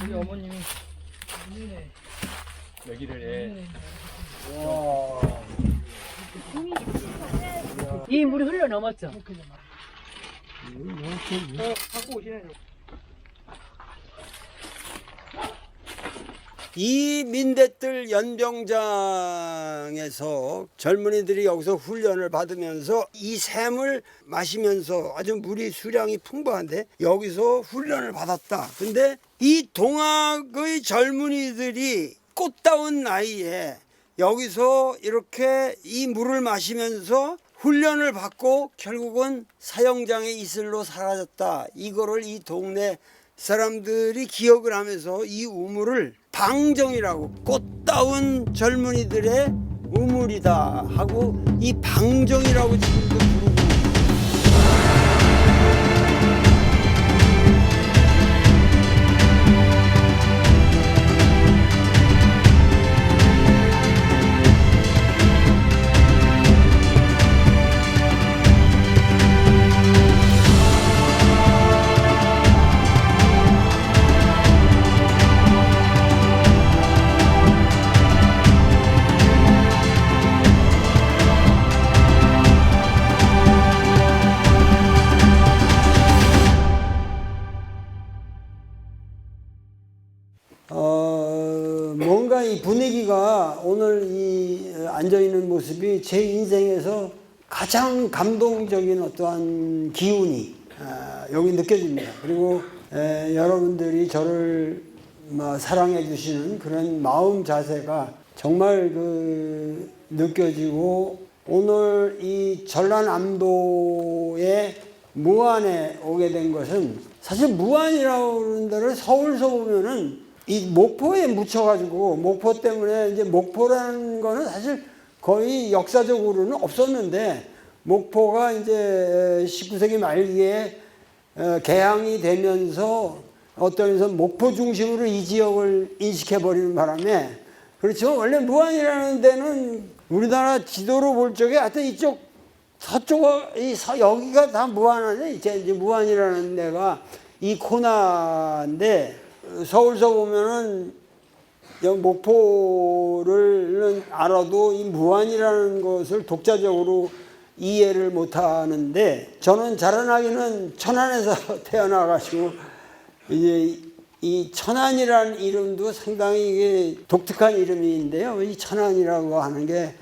우리 어머님이 여기를 이 물이 흘러 넘었죠. 갖고 오시네. 이 민대뜰 연병장에서 젊은이들이 여기서 훈련을 받으면서 이 샘을 마시면서 아주 물이 수량이 풍부한데 여기서 훈련을 받았다. 근데 이 동학의 젊은이들이 꽃다운 나이에 여기서 이렇게 이 물을 마시면서 훈련을 받고 결국은 사형장의 이슬로 사라졌다. 이거를 이 동네 사람들이 기억을 하면서 이 우물을 방정이라고, 꽃다운 젊은이들의 우물이다 하고 이 방정이라고 지금도 부르고. 뭔가 이 분위기가 오늘 이 앉아있는 모습이 제 인생에서 가장 감동적인 어떠한 기운이 여기 느껴집니다. 그리고 여러분들이 저를 사랑해 주시는 그런 마음 자세가 정말 느껴지고, 오늘 이 전라남도의 무안에 오게 된 것은, 사실 무안이라고 그러는 데를 서울서 보면은 이 목포에 묻혀가지고, 목포 때문에 이제 목포라는 거는 사실 거의 역사적으로는 없었는데, 목포가 이제 19세기 말기에 개항이 되면서 어떤 면에서 목포 중심으로 이 지역을 인식해버리는 바람에, 그렇죠. 원래 무안이라는 데는 우리나라 지도로 볼 적에 하여튼 이쪽 서쪽, 여기가 다 무안인데, 이제 무안이라는 데가 이 코나인데, 서울서 보면은 목포를 알아도 이 무안이라는 것을 독자적으로 이해를 못 하는데, 저는 자라나기는 천안에서 태어나가지고 이제 이 천안이라는 이름도 상당히 이게 독특한 이름인데요. 이 천안이라고 하는 게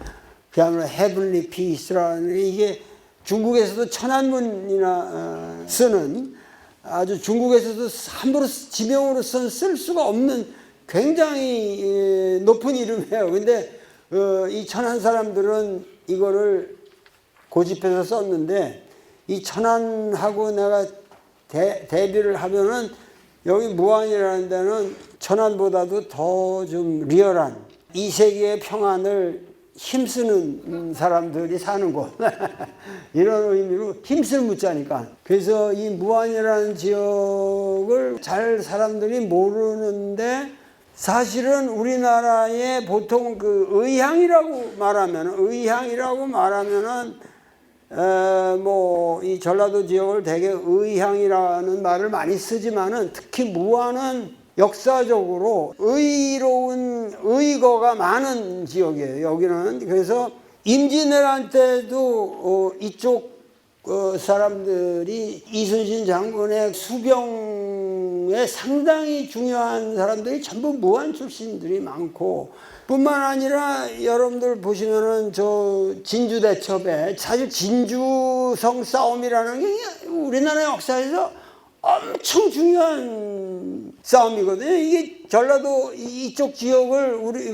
그야말로 헤블리 피스라는, 이게 중국에서도 천안문이나 쓰는, 아주 중국에서도 함부로 지명으로서는 쓸 수가 없는 굉장히 높은 이름이에요. 근데 이 천안 사람들은 이거를 고집해서 썼는데, 이 천안하고 내가 대비를 하면은 여기 무안이라는 데는 천안보다도 더 좀 리얼한, 이 세계의 평안을 힘쓰는 사람들이 사는 곳 이런 의미로 힘쓸 무자니까. 그래서 이 무안이라는 지역을 잘 사람들이 모르는데, 사실은 우리나라의 보통 의향이라고 말하면은 이 전라도 지역을 되게 의향이라는 말을 많이 쓰지만은, 특히 무안은 역사적으로 의로운 의거가 많은 지역이에요, 여기는. 그래서 임진왜란 때도 이쪽 사람들이 이순신 장군의 수병에 상당히 중요한 사람들이 전부 무안 출신들이 많고, 뿐만 아니라 여러분들 보시면은 저 진주대첩에, 사실 진주성 싸움이라는 게 우리나라 역사에서 엄청 중요한 싸움이거든요. 이게 전라도 이쪽 지역을 우리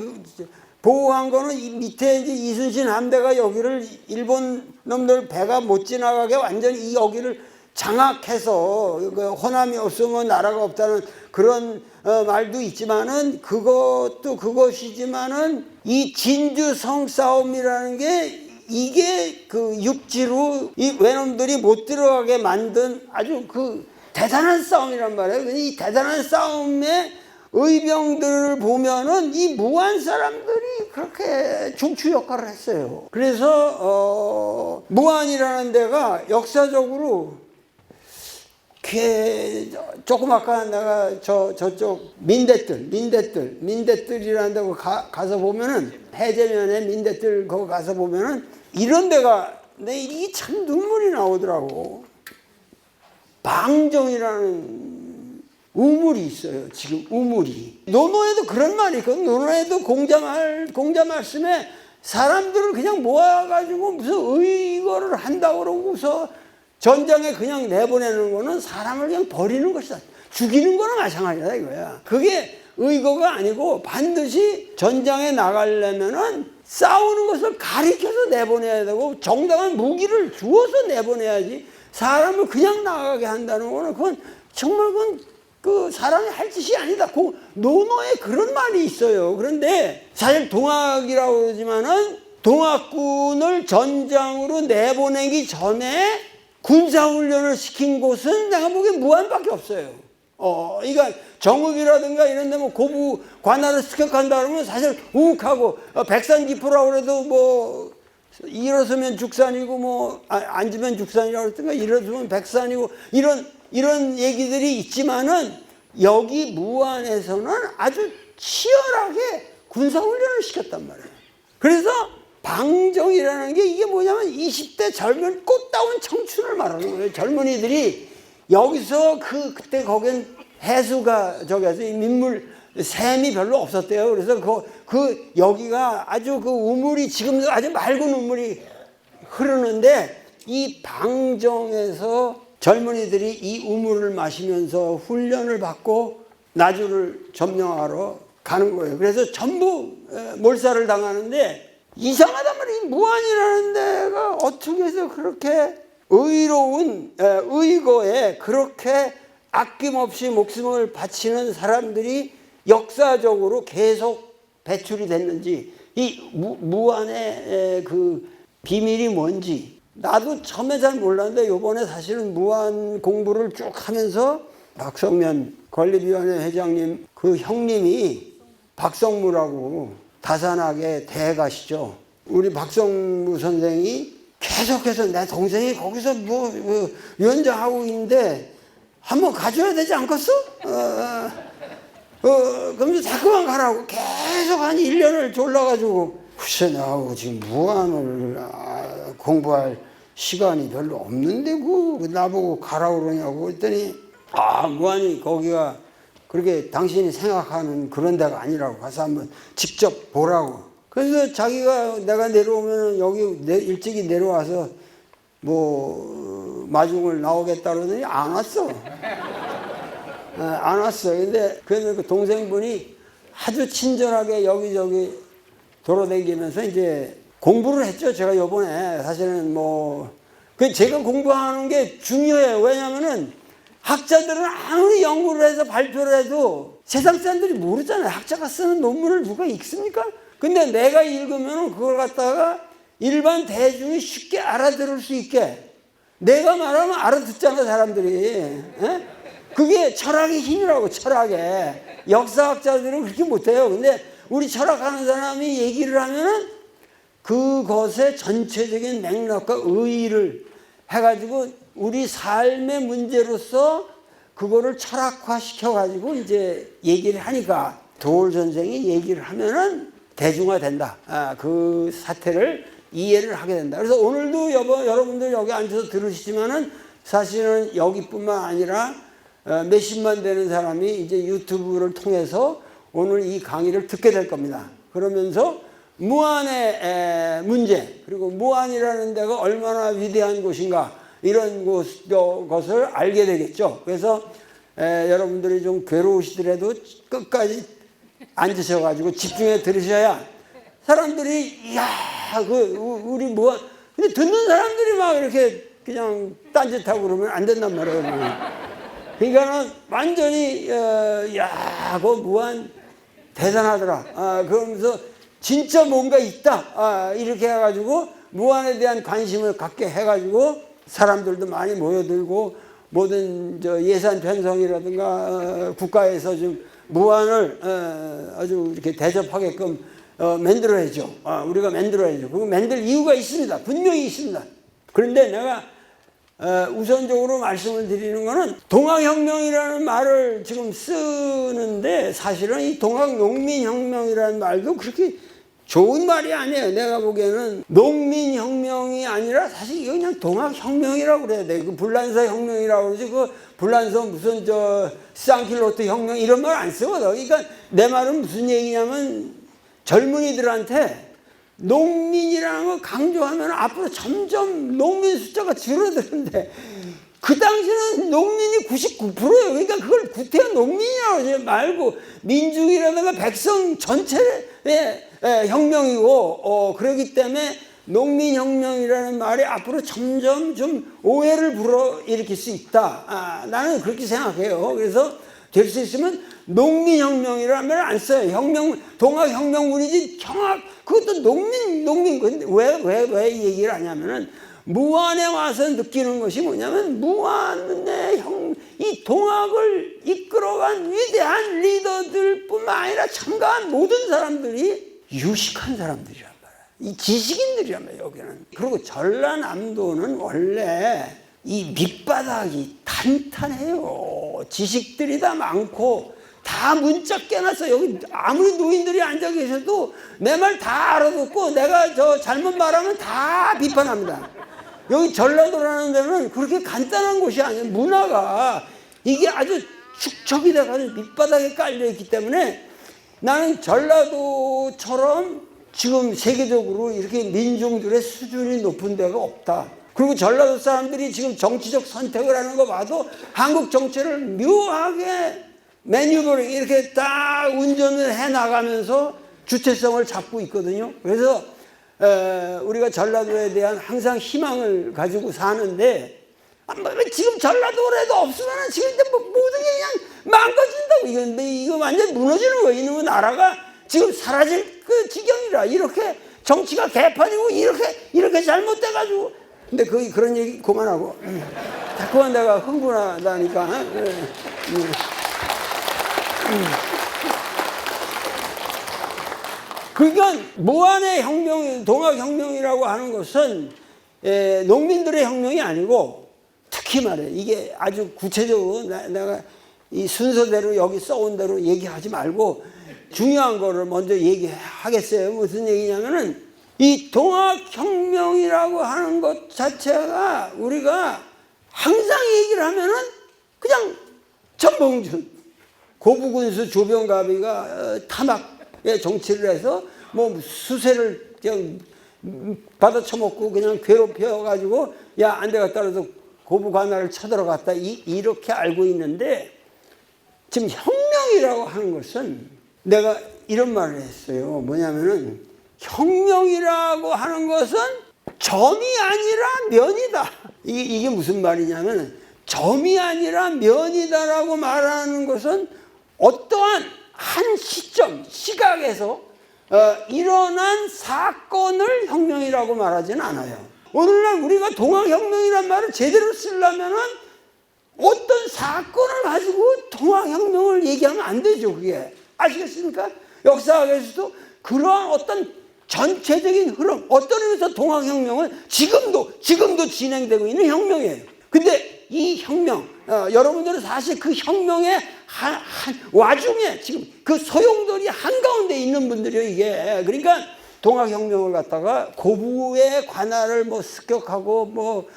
보호한 거는 이 밑에 이제 이순신 함대가 여기를 일본 놈들 배가 못 지나가게 완전히 여기를 장악해서, 호남이 없으면 나라가 없다는 그런 말도 있지만은, 그것도 그것이지만은 이 진주성 싸움이라는 게, 이게 육지로 이 외놈들이 못 들어가게 만든 아주 대단한 싸움이란 말이에요. 이 대단한 싸움에 의병들을 보면은 이 무안 사람들이 그렇게 중추 역할을 했어요. 그래서 무안이라는 데가 역사적으로 조그맣게 내가 저쪽 민대뜰이라는 데 가서 보면은 해제면에 민대뜰 거기 가서 보면은 이런 데가 내 이게 참 눈물이 나오더라고. 방정이라는 우물이 있어요. 지금 우물이. 노노에도 그런 말이 있거든. 노노에도 공자 말씀에 사람들을 그냥 모아가지고 무슨 의거를 한다고 그러고서 전장에 그냥 내보내는 거는 사람을 그냥 버리는 것이다. 죽이는 거나 마찬가지다 이거야. 그게 의거가 아니고 반드시 전장에 나가려면은 싸우는 것을 가리켜서 내보내야 되고 정당한 무기를 주어서 내보내야지 사람을 그냥 나가게 한다는 거는 그건 정말 그 사람이 할 짓이 아니다. 그 논어에 그런 말이 있어요. 그런데 사실 동학이라고 그러지만은 동학군을 전장으로 내보내기 전에 군사훈련을 시킨 곳은 내가 보기엔 무안밖에 없어요. 그러니까 정읍이라든가 이런 데 뭐 고부 관할을 습격한다 그러면 사실 우욱하고 백산기포라고 그래도 뭐 일어서면 죽산이고 뭐 앉으면 죽산이라고 그랬던가 일어서면 백산이고 이런 얘기들이 있지만은 여기 무안에서는 아주 치열하게 군사훈련을 시켰단 말이에요. 그래서 방정이라는 게 이게 뭐냐면 20대 젊은 꽃다운 청춘을 말하는 거예요. 젊은이들이 여기서 그때 거긴 해수가 저기서 민물 샘이 별로 없었대요. 그래서 여기가 아주 그 우물이 지금도 아주 맑은 우물이 흐르는데 이 방정에서 젊은이들이 이 우물을 마시면서 훈련을 받고 나주를 점령하러 가는 거예요. 그래서 전부 몰살을 당하는데 이상하단 말이에요. 무안이라는 데가 어떻게 해서 그렇게 의로운 의거에 그렇게 아낌없이 목숨을 바치는 사람들이 역사적으로 계속 배출이 됐는지 이 무안의 그 비밀이 뭔지 나도 처음에 잘 몰랐는데 요번에 사실은 무안 공부를 쭉 하면서 박성면 건립위원회 회장님 그 형님이 박성무라고 다산학의 대가시죠. 우리 박성무 선생이 계속해서 내 동생이 거기서 뭐 위원장하고 있는데 한번 가줘야 되지 않겠어? 그러면서 자꾸만 가라고 계속 한 1년을 졸라가지고 글쎄 나하고 지금 무안을 공부할 시간이 별로 없는데 나보고 가라고 그러냐고 그랬더니 무안이 거기가 그렇게 당신이 생각하는 그런 데가 아니라고 가서 한번 직접 보라고. 그래서 자기가 내가 내려오면 여기 일찍이 내려와서 뭐 마중을 나오겠다 그러더니 안 왔어. 안 왔어. 근데 그 동생분이 아주 친절하게 여기저기 돌아다니면서 이제 공부를 했죠. 제가 요번에 사실은 제가 공부하는 게 중요해요. 왜냐면은 학자들은 아무리 연구를 해서 발표를 해도 세상 사람들이 모르잖아요. 학자가 쓰는 논문을 누가 읽습니까? 근데 내가 읽으면 그걸 갖다가 일반 대중이 쉽게 알아들을 수 있게 내가 말하면 알아듣잖아 사람들이. 에? 그게 철학의 힘이라고. 철학의 역사학자들은 그렇게 못해요. 근데 우리 철학하는 사람이 얘기를 하면은 그것의 전체적인 맥락과 의의를 해가지고 우리 삶의 문제로서 그거를 철학화 시켜가지고 이제 얘기를 하니까 도올 선생이 얘기를 하면은 대중화된다. 그 사태를 이해를 하게 된다. 그래서 오늘도 여러분들 여기 앉아서 들으시지만은 사실은 여기뿐만 아니라 몇십만 되는 사람이 이제 유튜브를 통해서 오늘 이 강의를 듣게 될 겁니다. 그러면서 무안의 문제 그리고 무안이라는 데가 얼마나 위대한 곳인가 이런 것을 알게 되겠죠. 그래서 여러분들이 좀 괴로우시더라도 끝까지 앉으셔가지고 집중해 들으셔야 사람들이 우리 무안 근데 듣는 사람들이 막 이렇게 그냥 딴짓하고 그러면 안 된단 말이에요. 그러니까는 완전히 그 무안 대단하더라. 그러면서 진짜 뭔가 있다. 이렇게 해가지고 무안에 대한 관심을 갖게 해가지고 사람들도 많이 모여들고 모든 예산 편성이라든가 국가에서 좀 무안을 아주 이렇게 대접하게끔 만들어야죠. 우리가 만들어야죠. 그거 만들 이유가 있습니다. 분명히 있습니다. 그런데 내가 우선적으로 말씀을 드리는 거는 동학혁명이라는 말을 지금 쓰는데 사실은 이 동학농민혁명이라는 말도 그렇게 좋은 말이 아니에요. 내가 보기에는 농민혁명이 아니라 사실 이거 그냥 동학혁명이라고 그래야 돼. 그 불란서 혁명이라고 그러지. 그 불란서 무슨 쌍킬로트 혁명 이런 말 안 쓰거든. 그러니까 내 말은 무슨 얘기냐면 젊은이들한테 농민이라는 걸 강조하면 앞으로 점점 농민 숫자가 줄어드는데 그 당시는 농민이 99%예요. 그러니까 그걸 구태여 농민이라고 하지 말고 민중이라든가 백성 전체의 혁명이고 그렇기 때문에 농민혁명이라는 말이 앞으로 점점 좀 오해를 불어일으킬 수 있다. 나는 그렇게 생각해요. 그래서 될 수 있으면 농민혁명이라는 말 안 써요. 동학혁명군이지 그것도 농민 건데 왜 이 얘기를 하냐면은 무안에 와서 느끼는 것이 뭐냐면 무안의 이 동학을 이끌어간 위대한 리더들뿐만 아니라 참가한 모든 사람들이 유식한 사람들이란 말이야. 이 지식인들이란 말이야 여기는. 그리고 전라남도는 원래 이 밑바닥이 탄탄해요. 지식들이 다 많고 다 문자 깨놨어. 여기 아무리 노인들이 앉아 계셔도 내 말 다 알아듣고 내가 잘못 말하면 다 비판합니다. 여기 전라도라는 데는 그렇게 간단한 곳이 아니에요. 문화가 이게 아주 축적이 돼가지고 밑바닥에 깔려있기 때문에 나는 전라도처럼 지금 세계적으로 이렇게 민중들의 수준이 높은 데가 없다. 그리고 전라도 사람들이 지금 정치적 선택을 하는 거 봐도 한국 정치를 묘하게 매뉴버링 이렇게 딱 운전을 해나가면서 주체성을 잡고 있거든요. 그래서 우리가 전라도에 대한 항상 희망을 가지고 사는데 지금 전라도라도 없으면 지금 모든 게 그냥 망가진다고. 이거 완전 무너지는 거예요. 이놈의 나라가 지금 사라질 그 지경이라. 이렇게 정치가 개판이고 이렇게 잘못돼가지고. 근데 그런 얘기 그만하고. 자꾸만 내가 흥분하다니까. 그러니까 무안의 혁명, 동학혁명이라고 하는 것은 농민들의 혁명이 아니고 특히 말해 이게 아주 구체적으로 내가 이 순서대로 여기 써온 대로 얘기하지 말고 중요한 거를 먼저 얘기하겠어요. 무슨 얘기냐면은 이 동학혁명이라고 하는 것 자체가 우리가 항상 얘기를 하면은 그냥 전봉준, 고부군수 조병갑이가 타막의 정치를 해서 뭐 수세를 그냥 받아쳐먹고 그냥 괴롭혀가지고 야 안 되겠다 그래서 고부 관할을 쳐들어갔다 이렇게 알고 있는데 지금 혁명이라고 하는 것은 내가 이런 말을 했어요. 뭐냐면은 혁명이라고 하는 것은 점이 아니라 면이다. 이게 무슨 말이냐면 점이 아니라 면이다라고 말하는 것은 어떠한 한 시점, 시각에서 일어난 사건을 혁명이라고 말하지는 않아요. 오늘날 우리가 동학혁명이란 말을 제대로 쓰려면은 어떤 사건을 가지고 동학혁명을 얘기하면 안 되죠, 그게. 아시겠습니까? 역사학에서도 그러한 어떤 전체적인 흐름, 어떤 의미에서 동학혁명은 지금도 진행되고 있는 혁명이에요. 근데 이 혁명, 여러분들은 사실 그 혁명의 한 와중에 지금 그 소용돌이 한가운데 있는 분들이요, 이게. 그러니까 동학혁명을 갖다가 고부의 관할을 뭐 습격하고 뭐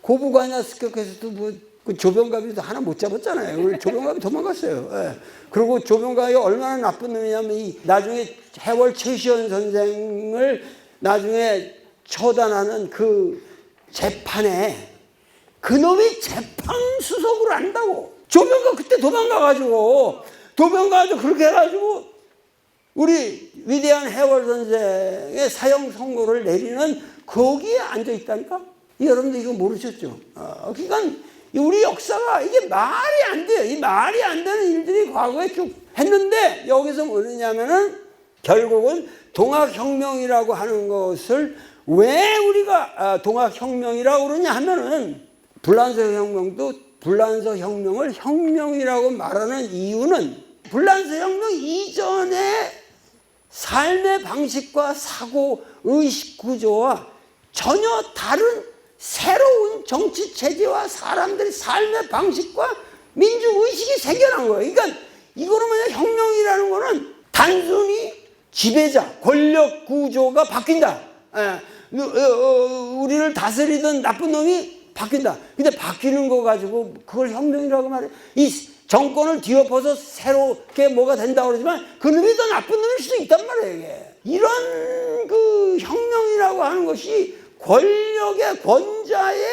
고부 관할 습격해서도 뭐 그 조병갑이도 하나 못 잡았잖아요. 조병갑이 도망갔어요. 예. 그리고 조병갑이 얼마나 나쁜 놈이냐면 이 나중에 해월 최시원 선생을 나중에 처단하는 그 재판에 그놈이 재판 수석으로 한다고. 조병갑 그때 도망가가지고 그렇게 해가지고 우리 위대한 해월 선생의 사형 선고를 내리는 거기에 앉아 있다니까. 여러분들 이거 모르셨죠? 그러니까 우리 역사가 이게 말이 안 돼요. 이 말이 안 되는 일들이 과거에 쭉 했는데 여기서 뭐냐면은 결국은 동학혁명이라고 하는 것을 왜 우리가 동학혁명이라고 그러냐 하면은 불란서 혁명도 불란서 혁명을 혁명이라고 말하는 이유는 불란서 혁명 이전의 삶의 방식과 사고 의식 구조와 전혀 다른 새로운 정치 체제와 사람들의 삶의 방식과 민주의식이 생겨난 거예요. 그러니까 이거는 뭐냐, 혁명이라는 거는 단순히 지배자, 권력 구조가 바뀐다. 우리를 다스리던 나쁜 놈이 바뀐다. 근데 바뀌는 거 가지고 그걸 혁명이라고 말해. 이 정권을 뒤엎어서 새롭게 뭐가 된다고 그러지만 그 놈이 더 나쁜 놈일 수도 있단 말이에요. 이게. 이런 그 혁명이라고 하는 것이 권력의 권자의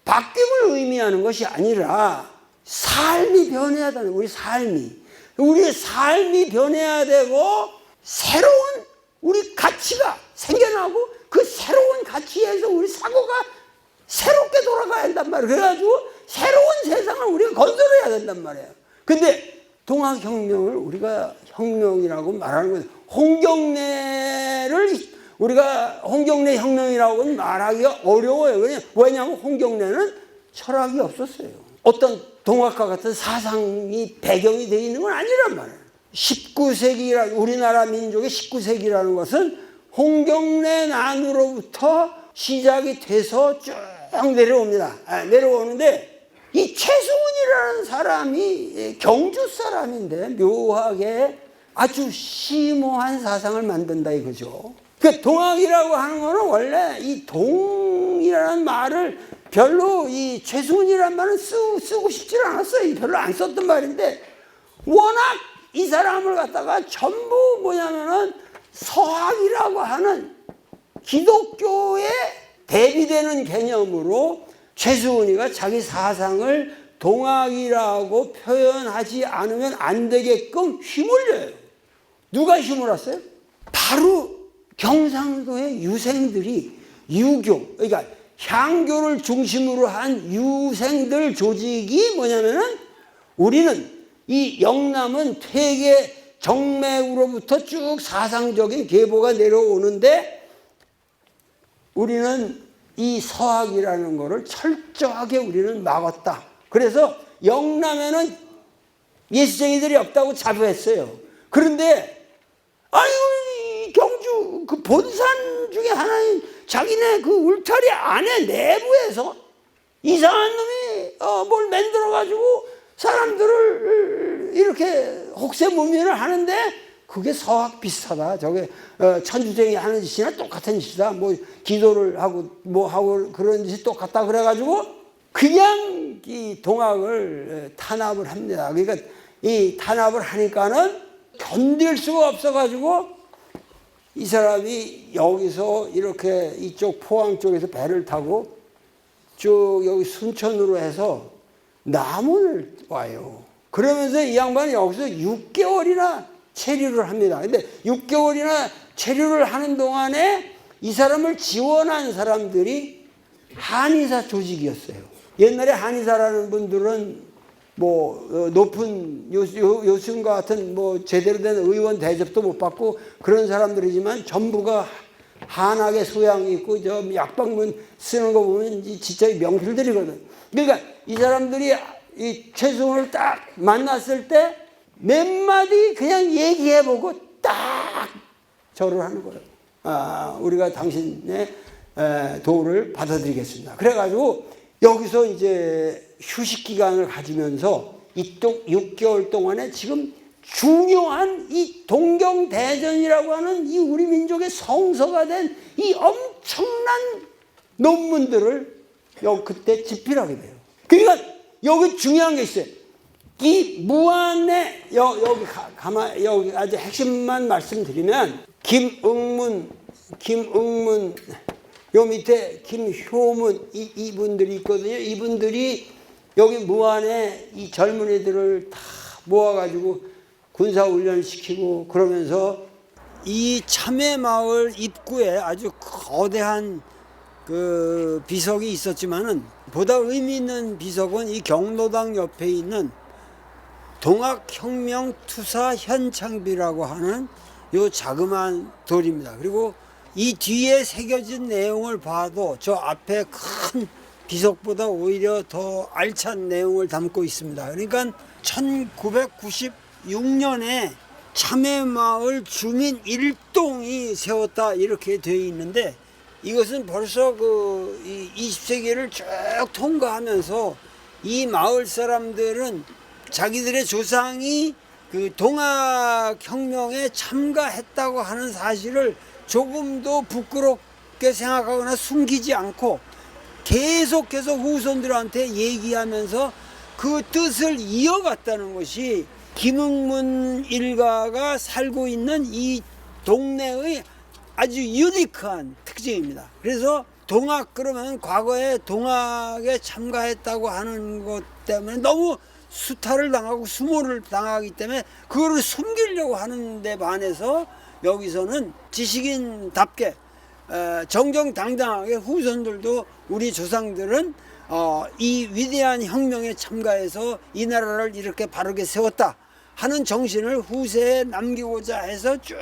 바뀜을 의미하는 것이 아니라 삶이 변해야 되는, 우리의 삶이 변해야 되고 새로운 우리 가치가 생겨나고 그 새로운 가치에서 우리 사고가 새롭게 돌아가야 한단 말이에요. 그래가지고 새로운 세상을 우리가 건설해야 된단 말이에요. 근데 동학혁명을 우리가 혁명이라고 말하는 거예요. 우리가 홍경래 혁명이라고는 말하기가 어려워요. 왜냐하면 홍경래는 철학이 없었어요. 어떤 동학과 같은 사상이 배경이 되어 있는 건 아니란 말이에요. 19세기라, 우리나라 민족의 19세기라는 것은 홍경래 난으로부터 시작이 돼서 쭉 내려옵니다. 내려오는데 이 최승훈이라는 사람이 경주 사람인데 묘하게 아주 심오한 사상을 만든다 이거죠. 그 동학이라고 하는 거는 원래 이 동이라는 말을 별로 이 최승훈이라는 말은 쓰고 싶지 않았어요. 별로 안 썼던 말인데 워낙 이 사람을 갖다가 전부 뭐냐면은 서학이라고 하는 기독교에 대비되는 개념으로 최승훈이가 자기 사상을 동학이라고 표현하지 않으면 안 되게끔 휘몰려요. 누가 휘몰았어요? 바로 경상도의 유생들이 유교, 그러니까 향교를 중심으로 한 유생들 조직이 뭐냐면은 우리는 이 영남은 퇴계 정맥으로부터 쭉 사상적인 계보가 내려오는데 우리는 이 서학이라는 거를 철저하게 우리는 막았다. 그래서 영남에는 예수쟁이들이 없다고 자부했어요. 그런데 아니 경주 그 본산 중에 하나인 자기네 그 울타리 안에 내부에서 이상한 놈이 뭘 만들어가지고 사람들을 이렇게 혹세무민을 하는데 그게 서학 비슷하다. 저게 천주쟁이 하는 짓이나 똑같은 짓이다. 뭐 기도를 하고 뭐 하고 그런 짓이 똑같다. 그래가지고 그냥 이 동학을 탄압을 합니다. 그러니까 이 탄압을 하니까는 견딜 수가 없어가지고 이 사람이 여기서 이렇게 이쪽 포항 쪽에서 배를 타고 쭉 여기 순천으로 해서 남원을 와요. 그러면서 이 양반이 여기서 6개월이나 체류를 합니다. 근데 6개월이나 체류를 하는 동안에 이 사람을 지원한 사람들이 한의사 조직이었어요. 옛날에 한의사라는 분들은 뭐 높은 요즘과 같은 뭐 제대로 된 의원 대접도 못 받고 그런 사람들이지만 전부가 한학의 소양이 있고 저 약방문 쓰는 거 보면 진짜 명필들이거든. 그러니까 이 사람들이 이 최승훈을 딱 만났을 때 몇 마디 그냥 얘기해보고 딱 절을 하는 거예요. 우리가 당신의 도를 받아들이겠습니다. 그래가지고 여기서 이제 휴식 기간을 가지면서 이쪽 6개월 동안에 지금 중요한 이 동경대전이라고 하는 이 우리 민족의 성서가 된 이 엄청난 논문들을 그때 집필하게 돼요. 그러니까 여기 중요한 게 있어요. 이 무안의 여기 아주 핵심만 말씀드리면 김응문 요 밑에 김효문 이분들이 있거든요. 이분들이 여기 무안에 이 젊은이들을 다 모아가지고 군사훈련 시키고 그러면서 이 참외마을 입구에 아주 거대한 그 비석이 있었지만은 보다 의미 있는 비석은 이 경로당 옆에 있는 동학혁명투사 현창비라고 하는 요 자그마한 돌입니다. 그리고 이 뒤에 새겨진 내용을 봐도 저 앞에 큰 비석보다 오히려 더 알찬 내용을 담고 있습니다. 그러니까 1996년에 참외마을 주민 1동이 세웠다 이렇게 되어 있는데 이것은 벌써 이 20세기를 쭉 통과하면서 이 마을 사람들은 자기들의 조상이 그 동학혁명에 참가했다고 하는 사실을 조금도 부끄럽게 생각하거나 숨기지 않고 계속해서 후손들한테 얘기하면서 그 뜻을 이어갔다는 것이 김흥문 일가가 살고 있는 이 동네의 아주 유니크한 특징입니다. 그래서 동학 그러면 과거에 동학에 참가했다고 하는 것 때문에 너무 수탈을 당하고 수모를 당하기 때문에 그거를 숨기려고 하는 데 반해서 여기서는 지식인답게 정정당당하게 후손들도 우리 조상들은 이 위대한 혁명에 참가해서 이 나라를 이렇게 바르게 세웠다 하는 정신을 후세에 남기고자 해서 쭉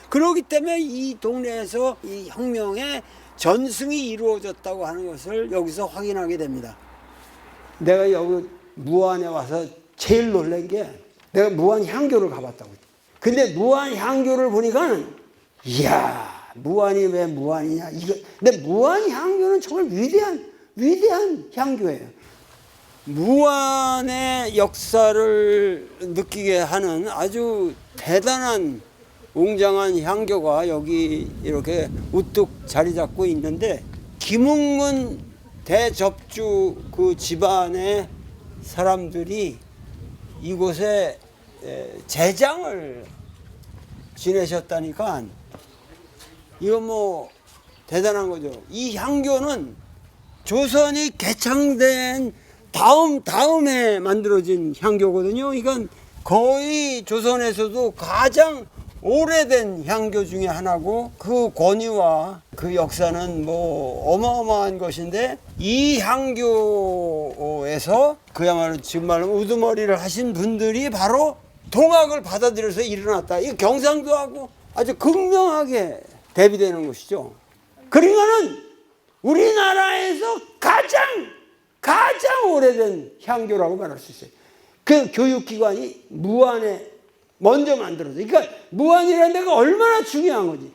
그러기 때문에 이 동네에서 이 혁명의 전승이 이루어졌다고 하는 것을 여기서 확인하게 됩니다. 내가 여기 무안에 와서 제일 놀란 게 내가 무안 향교를 가봤다고. 근데 무안 향교를 보니까 이야 무안이 왜 무안이냐 이거. 근데 무안 향교는 정말 위대한 향교예요. 무안의 역사를 느끼게 하는 아주 대단한 웅장한 향교가 여기 이렇게 우뚝 자리 잡고 있는데 김흥문 대접주 그 집안의 사람들이 이곳에 제장을 지내셨다니까 이거 뭐 대단한 거죠. 이 향교는 조선이 개창된 다음에 만들어진 향교거든요. 이건 거의 조선에서도 가장 오래된 향교 중에 하나고 그 권위와 그 역사는 뭐 어마어마한 것인데 이 향교에서 그야말로 지금 말하면 우두머리를 하신 분들이 바로 동학을 받아들여서 일어났다. 이 경상도하고 아주 극명하게 대비되는 것이죠. 그러니까는 우리나라에서 가장 오래된 향교라고 말할 수 있어요. 그 교육기관이 무안에 먼저 만들어져. 그러니까 무안이라는 데가 얼마나 중요한 거지.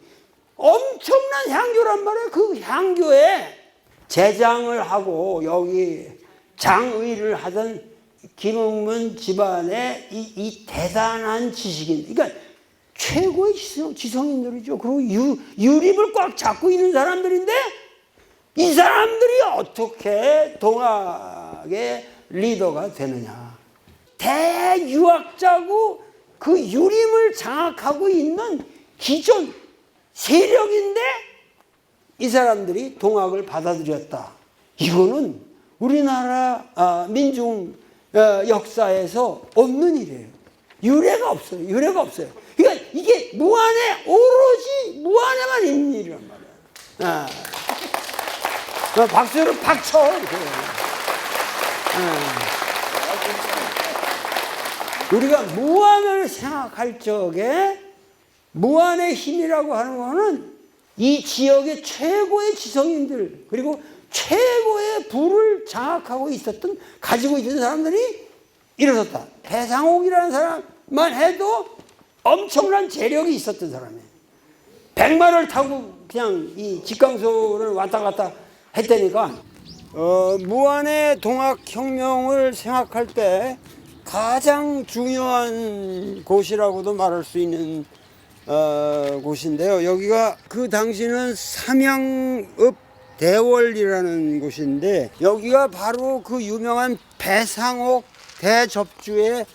엄청난 향교란 말이에요. 그 향교에 제장을 하고 여기 장의를 하던 김흥문 집안의 이 대단한 지식인. 그러니까 최고의 지성인들이죠. 그리고 유립을 꽉 잡고 있는 사람들인데 이 사람들이 어떻게 동학의 리더가 되느냐. 대유학자고 그 유림을 장악하고 있는 기존 세력인데 이 사람들이 동학을 받아들였다. 이거는 우리나라 민중 역사에서 없는 일이에요. 유례가 없어요. 그러니까 이게 오로지 무안에만 있는 일이란 말이야. 박수를 박쳐. 우리가 무안을 생각할 적에 무안의 힘이라고 하는 것은 이 지역의 최고의 지성인들 그리고 최고의 부를 장악하고 가지고 있던 사람들이 일어섰다. 배상옥이라는 사람만 해도 엄청난 재력이 있었던 사람이에요. 백마를 타고 그냥 이 직강소를 왔다 갔다 했다니까. 무안의 동학혁명을 생각할 때 가장 중요한 곳이라고도 말할 수 있는 곳인데요. 여기가 그 당시는 삼양읍 대월이라는 곳인데 여기가 바로 그 유명한 배상옥 대접주의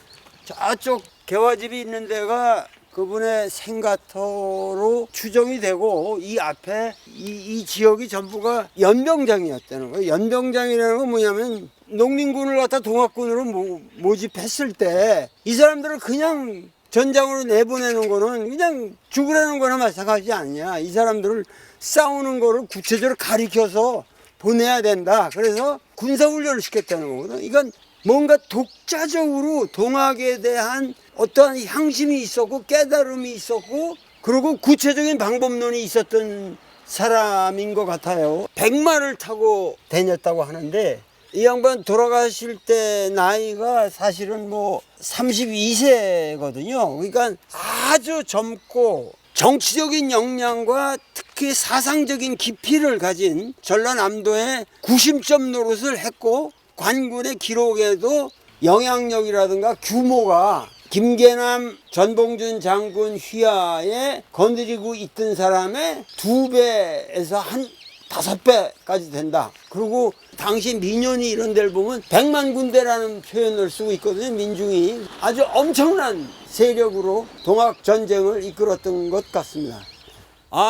저쪽 개화집이 있는 데가 그분의 생가터로 추정이 되고 이 앞에 이 지역이 전부가 연병장이었다는 거예요. 연병장이라는 건 뭐냐면 농민군을 갖다 동학군으로 모집했을 때 이 사람들을 그냥 전장으로 내보내는 거는 그냥 죽으라는 거나 마찬가지지 않냐. 이 사람들을 싸우는 거를 구체적으로 가리켜서 보내야 된다. 그래서 군사훈련을 시켰다는 거거든. 이건 뭔가 독자적으로 동학에 대한 어떠한 향심이 있었고 깨달음이 있었고 그리고 구체적인 방법론이 있었던 사람인 것 같아요. 백마를 타고 다녔다고 하는데 이 양반 돌아가실 때 나이가 사실은 뭐 32세거든요. 그러니까 아주 젊고 정치적인 역량과 그 사상적인 깊이를 가진 전라남도의 구심점 노릇을 했고 관군의 기록에도 영향력이라든가 규모가 김계남 전봉준 장군 휘하에 건드리고 있던 사람의 2배에서 한 5배까지 된다. 그리고 당시 민연이 이런 데를 보면 100만 군대라는 표현을 쓰고 있거든요. 민중이 아주 엄청난 세력으로 동학전쟁을 이끌었던 것 같습니다.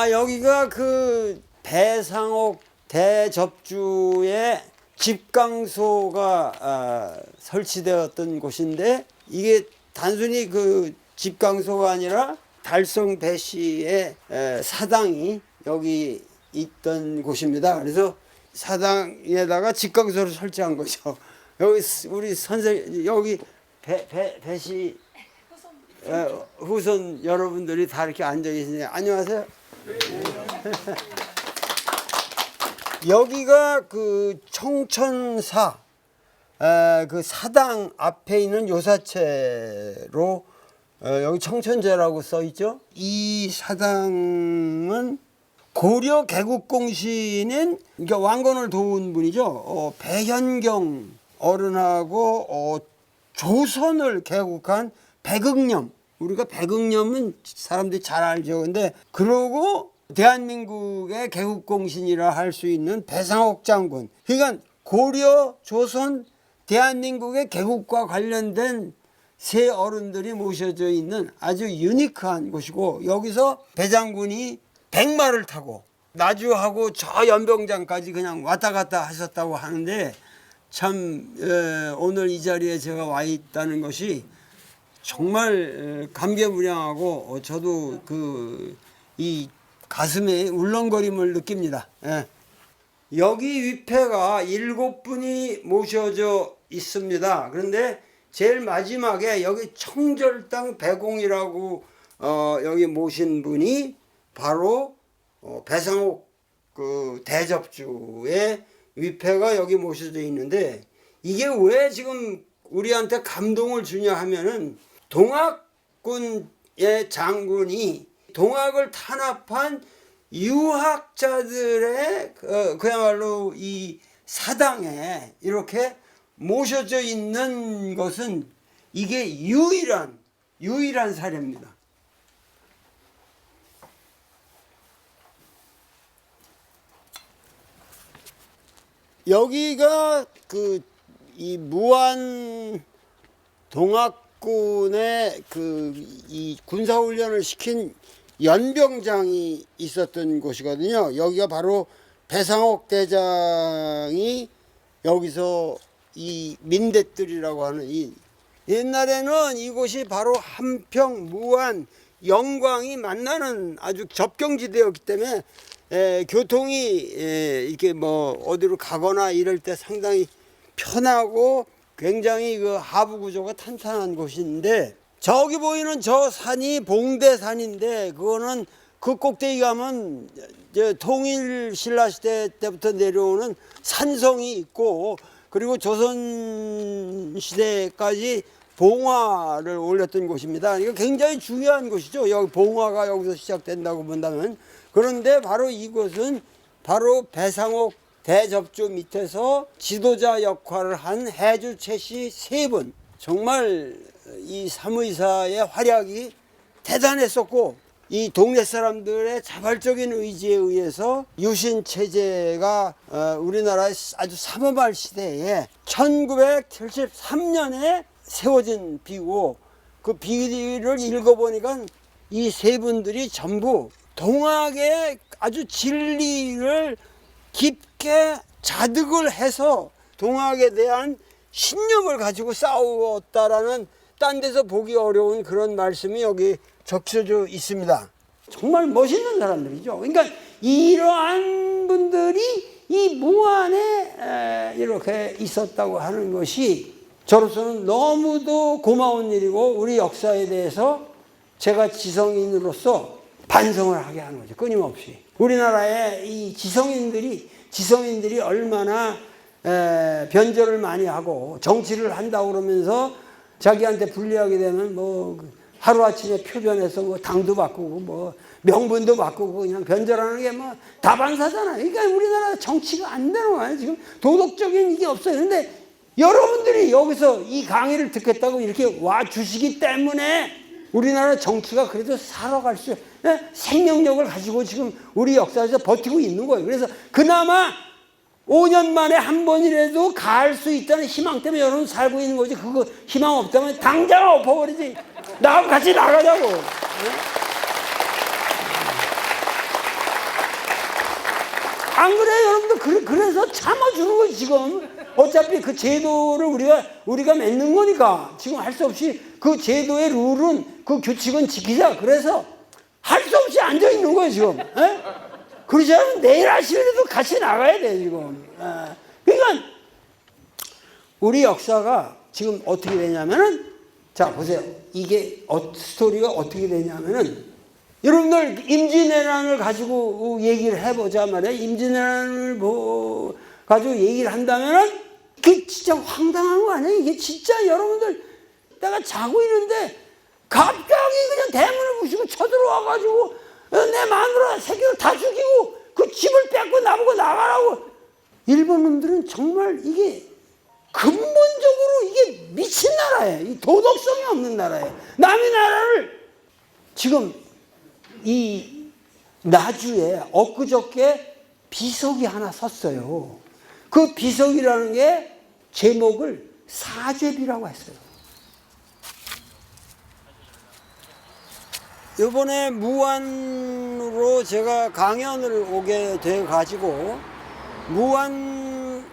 여기가 그 배상옥 대접주의 집강소가 설치되었던 곳인데, 이게 단순히 그 집강소가 아니라 달성 배씨의 사당이 여기 있던 곳입니다. 그래서 사당에다가 집강소를 설치한 거죠. 여기 우리 선생 여기 배씨 후손 여러분들이 다 이렇게 앉아 계시네요. 안녕하세요. 여기가 그 청천사 그 사당 앞에 있는 요사체로 여기 청천제라고 써 있죠. 이 사당은 고려 개국공신인, 그러니까 왕건을 도운 분이죠. 배현경 어른하고 조선을 개국한 백응념. 우리가 백응념은 사람들이 잘 알죠. 근데 그러고 대한민국의 개국공신이라 할 수 있는 배상옥 장군. 그러니까 고려, 조선, 대한민국의 개국과 관련된 세 어른들이 모셔져 있는 아주 유니크한 곳이고, 여기서 배 장군이 백마를 타고 나주하고 저 연병장까지 그냥 왔다 갔다 하셨다고 하는데, 참 오늘 이 자리에 제가 와 있다는 것이 정말 감개무량하고 저도 이 가슴에 울렁거림을 느낍니다. 여기 위패가 7분이 모셔져 있습니다. 그런데 제일 마지막에 여기 청절당 배공이라고 여기 모신 분이 바로 배상옥 그 대접주의 위패가 여기 모셔져 있는데, 이게 왜 지금 우리한테 감동을 주냐 하면은 동학군의 장군이 동학을 탄압한 유학자들의 그야말로 이 사당에 이렇게 모셔져 있는 것은 이게 유일한 사례입니다. 여기가 이 무안 동학군의 이 군사훈련을 시킨 연병장이 있었던 곳이거든요. 여기가 바로 배상옥 대장이 여기서 이 민대뜰이라고 하는 옛날에는 이곳이 바로 한평, 무안, 영광이 만나는 아주 접경지대였기 때문에 교통이 이렇게 뭐 어디로 가거나 이럴 때 상당히 편하고 굉장히 그 하부 구조가 탄탄한 곳인데, 저기 보이는 저 산이 봉대산인데, 그거는 그 꼭대기 가면 통일 신라 시대 때부터 내려오는 산성이 있고, 그리고 조선 시대까지 봉화를 올렸던 곳입니다. 이거 굉장히 중요한 곳이죠. 여기 봉화가 여기서 시작된다고 본다면. 그런데 바로 이곳은 바로 배상옥 대접주 밑에서 지도자 역할을 한 해주 최씨 3분, 정말 이 사무이사의 활약이 대단했었고, 이 동네 사람들의 자발적인 의지에 의해서 유신 체제가 우리나라의 아주 삼엄할 시대에 1973년에 세워진 비고, 그 비를 읽어보니까 이 3분들이 전부 동학의 아주 진리를 깊게 자득을 해서 동학에 대한 신념을 가지고 싸웠다라는, 딴 데서 보기 어려운 그런 말씀이 여기 적혀져 있습니다. 정말 멋있는 사람들이죠. 그러니까 이러한 분들이 이 무안에 이렇게 있었다고 하는 것이 저로서는 너무도 고마운 일이고, 우리 역사에 대해서 제가 지성인으로서 반성을 하게 하는 거죠. 끊임없이. 우리나라의 이 지성인들이 얼마나 변절을 많이 하고 정치를 한다고 그러면서 자기한테 불리하게 되면 뭐 하루아침에 표변에서 뭐 당도 바꾸고 뭐 명분도 바꾸고 그냥 변절하는 게 뭐 다반사잖아요. 그러니까 우리나라 정치가 안 되는 거예요. 지금 도덕적인 이게 없어요. 근데 여러분들이 여기서 이 강의를 듣겠다고 이렇게 와 주시기 때문에 우리나라 정치가 그래도 살아갈 수, 생명력을 가지고 지금 우리 역사에서 버티고 있는 거예요. 그래서 그나마 5년 만에 한 번이라도 갈 수 있다는 희망 때문에 여러분 살고 있는 거지. 그거 희망 없다면 당장 엎어버리지. 나하고 같이 나가자고. 안 그래요, 여러분들? 그래서 참아주는 거지, 지금. 어차피 그 제도를 우리가 맺는 거니까. 지금 할 수 없이 그 제도의 룰은, 그 규칙은 지키자. 그래서 할 수 없이 앉아있는 거예요, 지금. 그러지 않으면 내일 아침에도 같이 나가야 돼, 지금. 그러니까, 우리 역사가 지금 어떻게 되냐면은, 자, 보세요. 이게, 스토리가 어떻게 되냐면은, 여러분들 임진왜란을 가지고 얘기를 해보자 말이에요. 임진왜란을 가지고 얘기를 한다면은 그게 진짜 황당한 거 아니에요? 이게 진짜 여러분들 내가 자고 있는데 갑자기 그냥 대문을 부시고 쳐들어와가지고 내 마누라 새끼를 다 죽이고 그 집을 뺏고 나보고 나가라고. 일본 놈들은 정말 이게 근본적으로 이게 미친 나라예요. 이 도덕성이 없는 나라예요. 남의 나라를 지금 이 나주에 엊그저께 비석이 하나 섰어요. 그 비석이라는 게 제목을 사죄비라고 했어요. 이번에 무안으로 제가 강연을 오게 돼 가지고 무안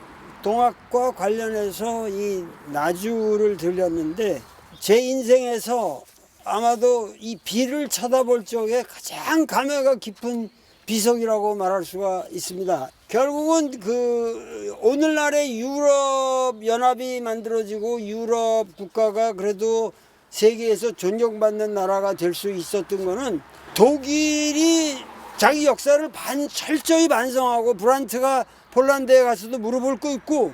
동학과 관련해서 이 나주를 들렸는데 제 인생에서 아마도 이 비를 쳐다볼 적에 가장 감회가 깊은 비석이라고 말할 수가 있습니다. 결국은 그 오늘날의 유럽 연합이 만들어지고 유럽 국가가 그래도 세계에서 존경받는 나라가 될 수 있었던 거는 독일이 자기 역사를 철저히 반성하고 브란트가 폴란드에 가서도 무릎을 꿇고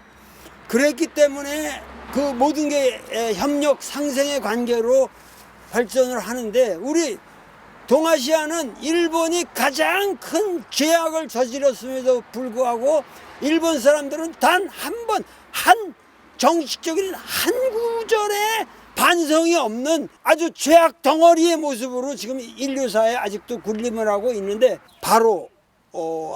그랬기 때문에 그 모든 게 협력 상생의 관계로 발전을 하는데 우리 동아시아는 일본이 가장 큰 죄악을 저질렀음에도 불구하고 일본 사람들은 단 한 번 한 정식적인 한 구절의 반성이 없는 아주 죄악 덩어리의 모습으로 지금 인류사에 아직도 군림을 하고 있는데 바로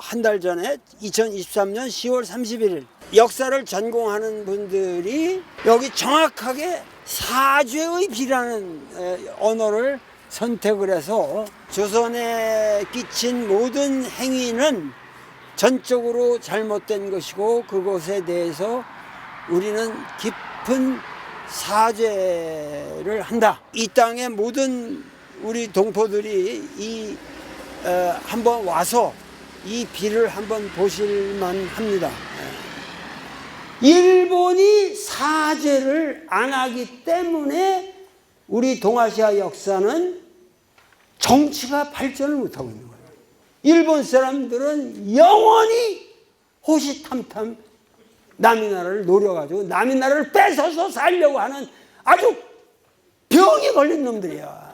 한 달 전에 2023년 10월 31일 역사를 전공하는 분들이 여기 정확하게 사죄의 비라는 언어를 선택을 해서 조선에 끼친 모든 행위는 전적으로 잘못된 것이고 그것에 대해서 우리는 깊은 사죄를 한다. 이 땅의 모든 우리 동포들이 한번 와서 이 비를 한번 보실만 합니다. 일본이 사죄를 안 하기 때문에 우리 동아시아 역사는 정치가 발전을 못하고 있는 거예요. 일본 사람들은 영원히 호시탐탐 남의 나라를 노려가지고 남의 나라를 뺏어서 살려고 하는 아주 병이 걸린 놈들이야.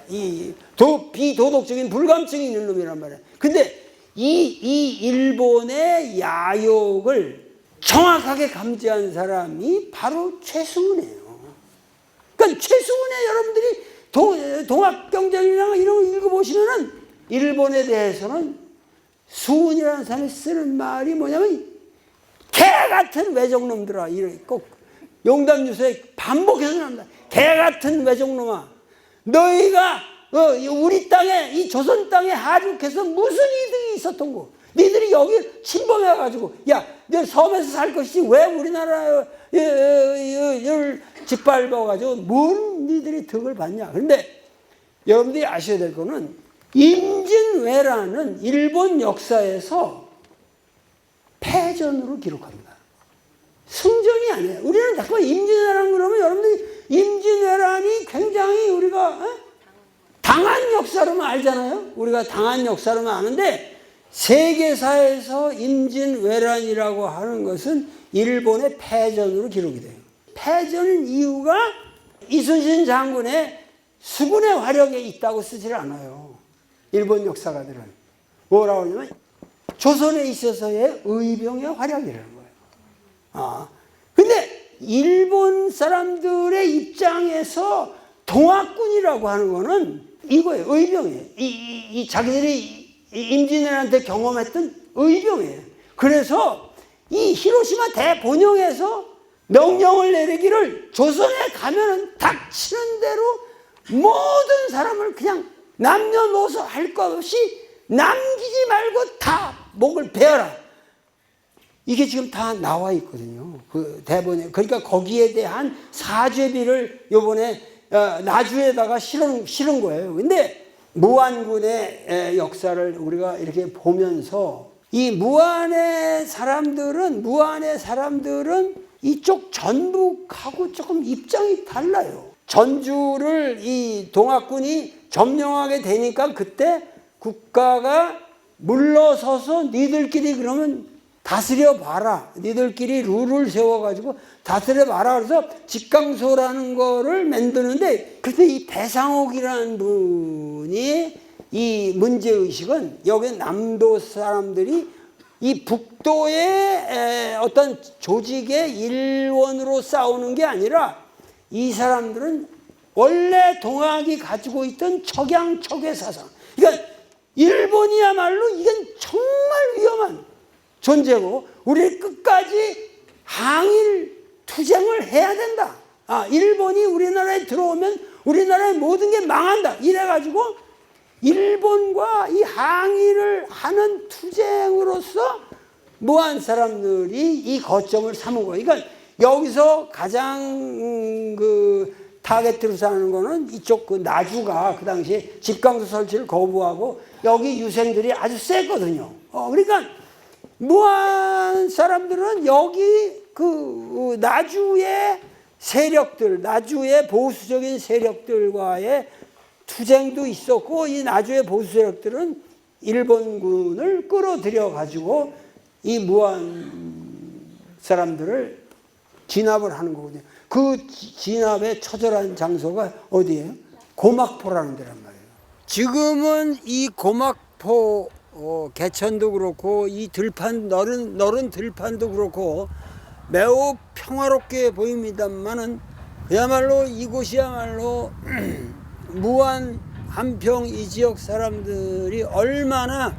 이 비도덕적인 불감증이 있는 놈이란 말이야. 근데 이 일본의 야욕을 정확하게 감지한 사람이 바로 최승훈이에요. 그러니까 최승훈의 여러분들이 동학경전이랑 이런 거 읽어보시면은 일본에 대해서는 수훈이라는 사람이 쓰는 말이 뭐냐면 개 같은 외적놈들아. 이렇게 꼭 용담유서에 반복해서 나옵니다. 개 같은 외적놈아. 너희가 우리 땅에 이 조선 땅에 하륙해서 무슨 이득이 있었던 거? 니들이 여기 침범해가지고 야, 너 섬에서 살 것이지 왜 우리나라를 짓밟아가지고 뭔 니들이 덕을 받냐? 그런데 여러분들이 아셔야 될 거는 임진왜란은 일본 역사에서 패전으로 기록합니다. 승전이 아니에요. 우리는 자꾸 임진왜란 그러면 여러분들이 임진왜란이 굉장히 우리가 당한 역사로만 알잖아요. 우리가 당한 역사로만 아는데 세계사에서 임진왜란이라고 하는 것은 일본의 패전으로 기록이 돼요. 패전의 이유가 이순신 장군의 수군의 화력에 있다고 쓰질 않아요. 일본 역사가들은. 뭐라고 하냐면 조선에 있어서의 의병의 활약이라는 거예요. 근데 일본 사람들의 입장에서 동학군이라고 하는 거는 이거예요. 의병이에요. 이 자기들이 임진왜란때 경험했던 의병이에요. 그래서 이 히로시마 대본영에서 명령을 내리기를 조선에 가면은 닥치는 대로 모든 사람을 그냥 남녀노소 할 것 없이 남기지 말고 다 목을 베어라. 이게 지금 다 나와 있거든요. 그 대본에. 그러니까 거기에 대한 사죄비를 요번에 나주에다가 실은 거예요. 근데 무안군의 역사를 우리가 이렇게 보면서 이 무안의 사람들은 이쪽 전북하고 조금 입장이 달라요. 전주를 이 동학군이 점령하게 되니까 그때 국가가 물러서서 니들끼리 그러면 다스려 봐라. 니들끼리 룰을 세워가지고 다스려 봐라. 그래서 직강소라는 거를 만드는데 그때 이 배상옥이라는 분이 이 문제의식은 여기 남도 사람들이 이 북도의 어떤 조직의 일원으로 싸우는 게 아니라 이 사람들은 원래 동학이 가지고 있던 척양척의 사상. 그러니까 일본이야말로 이건 정말 위험한 존재고 우리 끝까지 항일 투쟁을 해야 된다. 일본이 우리나라에 들어오면 우리나라의 모든 게 망한다. 이래가지고 일본과 이 항일을 하는 투쟁으로서 무한 사람들이 이 거점을 삼은 거예요. 그러니까 여기서 가장 그 타겟으로 사는 거는 이쪽 그 나주가 그 당시에 집강소 설치를 거부하고 여기 유생들이 아주 세거든요. 그러니까 무한 사람들은 여기 그 나주의 세력들, 나주의 보수적인 세력들과의 투쟁도 있었고 이 나주의 보수 세력들은 일본군을 끌어들여 가지고 이 무한 사람들을 진압을 하는 거거든요. 그 진압의 처절한 장소가 어디예요? 고막포라는 데란 말이에요. 지금은 이 고막포 개천도 그렇고 이 들판 너른 들판도 그렇고 매우 평화롭게 보입니다만은 그야말로 이곳이야말로 무안 한평 이 지역 사람들이 얼마나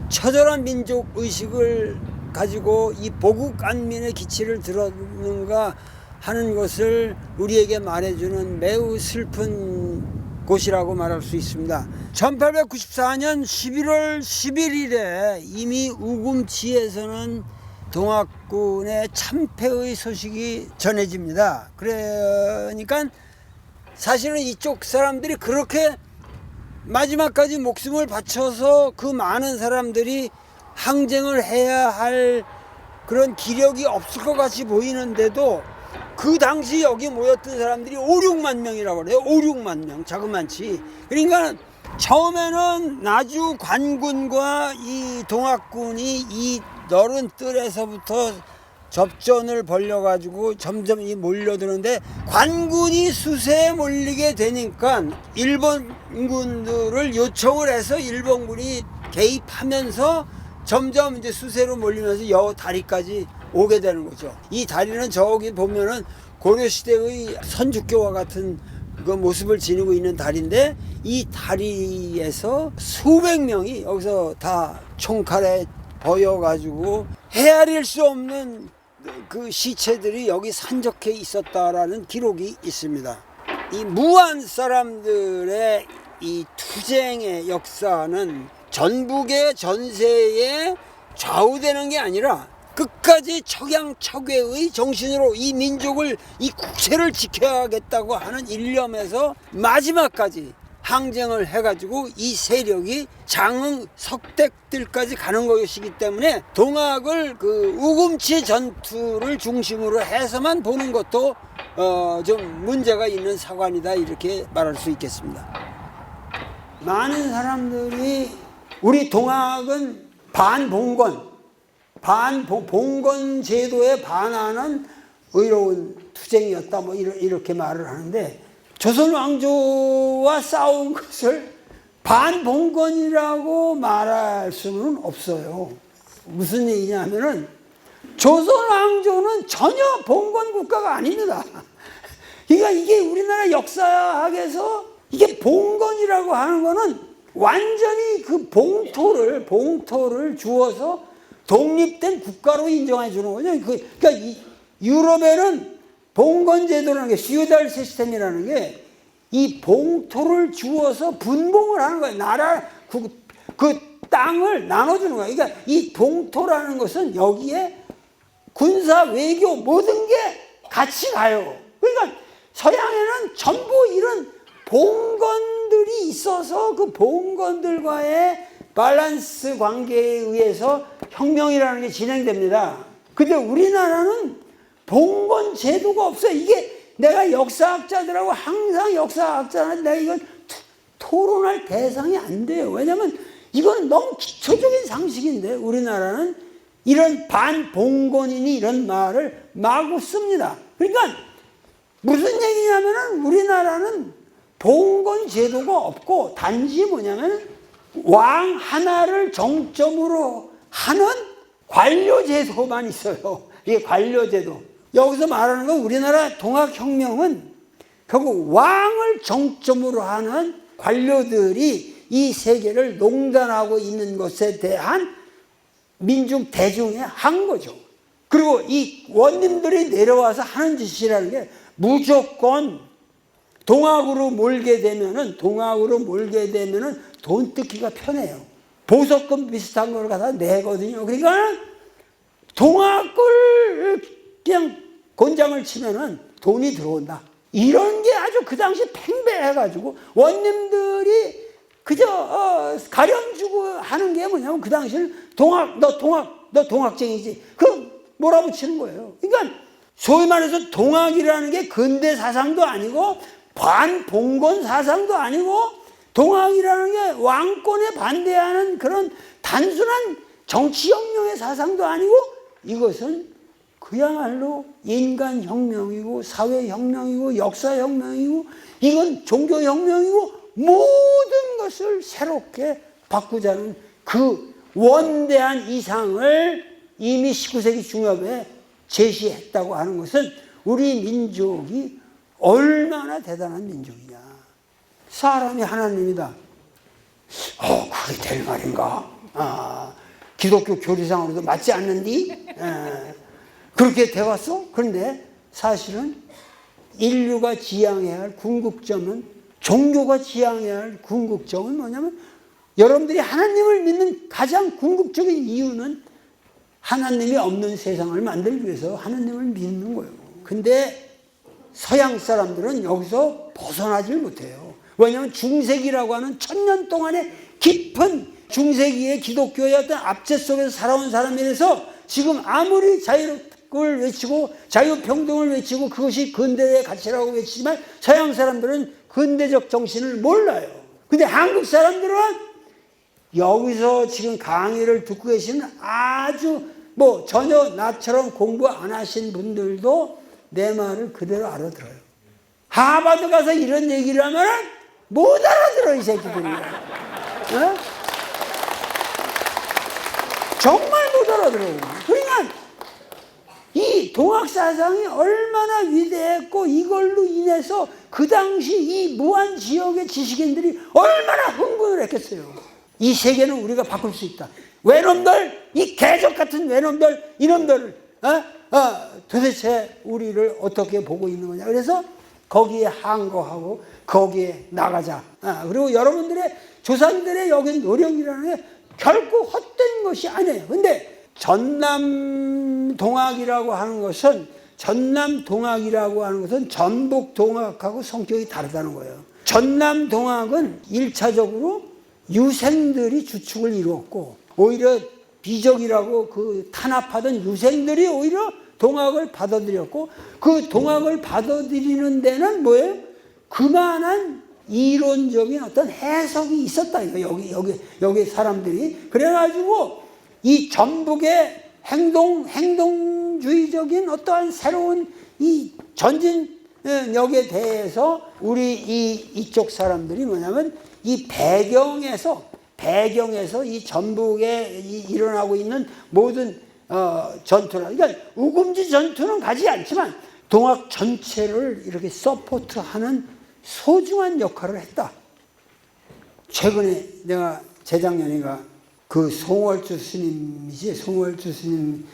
처절한 민족 의식을 가지고 이 보국 안민의 기치를 들었는가 하는 것을 우리에게 말해주는 매우 슬픈 곳이라고 말할 수 있습니다. 1894년 11월 11일에 이미 우금치에서는 동학군의 참패의 소식이 전해집니다. 그러니까 사실은 이쪽 사람들이 그렇게 마지막까지 목숨을 바쳐서 그 많은 사람들이 항쟁을 해야 할 그런 기력이 없을 것 같이 보이는데도 그 당시 여기 모였던 사람들이 5, 6만 명이라고 그래요. 5, 6만 명. 자그만치. 그러니까 처음에는 나주 관군과 이 동학군이 이 너른 뜰에서부터 접전을 벌려가지고 점점 몰려드는데 관군이 수세에 몰리게 되니까 일본군들을 요청을 해서 일본군이 개입하면서 점점 이제 수세로 몰리면서 여 다리까지 오게 되는 거죠. 이 다리는 저기 보면은 고려시대의 선주교와 같은 그 모습을 지니고 있는 다리인데 이 다리에서 수백 명이 여기서 다 총칼에 버여가지고 헤아릴 수 없는 그 시체들이 여기 산적해 있었다라는 기록이 있습니다. 이 무안 사람들의 이 투쟁의 역사는 전북의 전세에 좌우되는 게 아니라 끝까지 척양척외의 정신으로 이 민족을 이 국세를 지켜야겠다고 하는 일념에서 마지막까지 항쟁을 해가지고 이 세력이 장흥 석댁들까지 가는 것이기 때문에 동학을 그 우금치 전투를 중심으로 해서만 보는 것도 좀 문제가 있는 사관이다 이렇게 말할 수 있겠습니다. 많은 사람들이 우리 동학은 봉건 제도에 반하는 의로운 투쟁이었다 뭐 이렇게 말을 하는데 조선 왕조와 싸운 것을 반봉건이라고 말할 수는 없어요. 무슨 얘기냐면은 조선 왕조는 전혀 봉건 국가가 아닙니다. 그러니까 이게 우리나라 역사학에서 이게 봉건이라고 하는 거는 완전히 그 봉토를 주어서 독립된 국가로 인정해 주는 거죠. 그러니까 유럽에는 봉건 제도라는 게 피우달 시스템이라는 게 이 봉토를 주어서 분봉을 하는 거예요. 나라 그 땅을 나눠주는 거예요. 그러니까 이 봉토라는 것은 여기에 군사, 외교 모든 게 같이 가요. 그러니까 서양에는 전부 이런 봉건들이 있어서 그 봉건들과의 밸런스 관계에 의해서 혁명이라는 게 진행됩니다. 근데 우리나라는 봉건 제도가 없어요. 이게 내가 역사학자들하고 항상 역사학자한테 내가 이건 토론할 대상이 안 돼요. 왜냐면 이건 너무 기초적인 상식인데 우리나라는 이런 반봉건이니 이런 말을 마구 씁니다. 그러니까 무슨 얘기냐면은 우리나라는 봉건 제도가 없고 단지 뭐냐면 왕 하나를 정점으로 하는 관료 제도만 있어요. 이게 관료 제도. 여기서 말하는 건 우리나라 동학혁명은 결국 왕을 정점으로 하는 관료들이 이 세계를 농단하고 있는 것에 대한 민중 대중의 한 거죠. 그리고 이 원님들이 내려와서 하는 짓이라는 게 무조건 동학으로 몰게 되면은 돈 뜯기가 편해요. 보석금 비슷한 걸 갖다 내거든요. 그러니까 동학을 그냥 곤장을 치면은 돈이 들어온다. 이런 게 아주 그 당시 팽배해가지고 원님들이 그저 가렴주고 하는 게 뭐냐면 그 당시는 너 동학쟁이지. 그럼 몰아붙이는 거예요. 그러니까 소위 말해서 동학이라는 게 근대 사상도 아니고 반봉건 사상도 아니고 동학이라는 게 왕권에 반대하는 그런 단순한 정치혁명의 사상도 아니고 이것은 그야말로 인간혁명이고 사회혁명이고 역사혁명이고 이건 종교혁명이고 모든 것을 새롭게 바꾸자는 그 원대한 이상을 이미 19세기 중엽에 제시했다고 하는 것은 우리 민족이 얼마나 대단한 민족이냐. 사람이 하나님이다. 그게 될 말인가? 기독교 교리상으로도 맞지 않는디? 그렇게 되었어? 그런데 사실은 인류가 지향해야 할 궁극점은 종교가 지향해야 할 궁극점은 뭐냐면 여러분들이 하나님을 믿는 가장 궁극적인 이유는 하나님이 없는 세상을 만들기 위해서 하나님을 믿는 거예요. 근데 서양 사람들은 여기서 벗어나질 못해요. 왜냐하면 중세기라고 하는 1000년 동안의 깊은 중세기의 기독교의 어떤 압제 속에서 살아온 사람이라서 지금 아무리 자유를 외치고 자유평등을 외치고 그것이 근대의 가치라고 외치지만 서양 사람들은 근대적 정신을 몰라요. 근데 한국 사람들은 여기서 지금 강의를 듣고 계시는 아주 전혀 나처럼 공부 안 하신 분들도 내 말을 그대로 알아들어요. 하버드 가서 이런 얘기를 하면 못 알아들어 이 새끼들이. 정말 못 알아들어요. 그러니까 이 동학사상이 얼마나 위대했고 이걸로 인해서 그 당시 이 무한 지역의 지식인들이 얼마나 흥분을 했겠어요. 이 세계는 우리가 바꿀 수 있다. 외놈들, 이 개적 같은 외놈들, 이놈들을 도대체 우리를 어떻게 보고 있는 거냐. 그래서 거기에 항거하고 거기에 나가자. 그리고 여러분들의 조상들의 여기 노력이라는 게 결코 헛된 것이 아니에요. 근데 전남 동학이라고 하는 것은 전북 동학하고 성격이 다르다는 거예요. 전남 동학은 1차적으로 유생들이 주축을 이루었고 오히려 비적이라고 그 탄압하던 유생들이 오히려 동학을 받아들였고 그 동학을 받아들이는 데는 뭐예요? 그만한 이론적인 어떤 해석이 있었다. 여기 사람들이. 그래가지고 이 전북의 행동주의적인 어떠한 새로운 이 전진 여기에 대해서 우리 이쪽 사람들이 뭐냐면 이 배경에서 이 전북에 일어나고 있는 모든 전투나, 그러니까 우금지 전투는 가지 않지만 동학 전체를 이렇게 서포트하는 소중한 역할을 했다. 최근에 내가 재작년인가 그 송월주 스님이지, 송월주 스님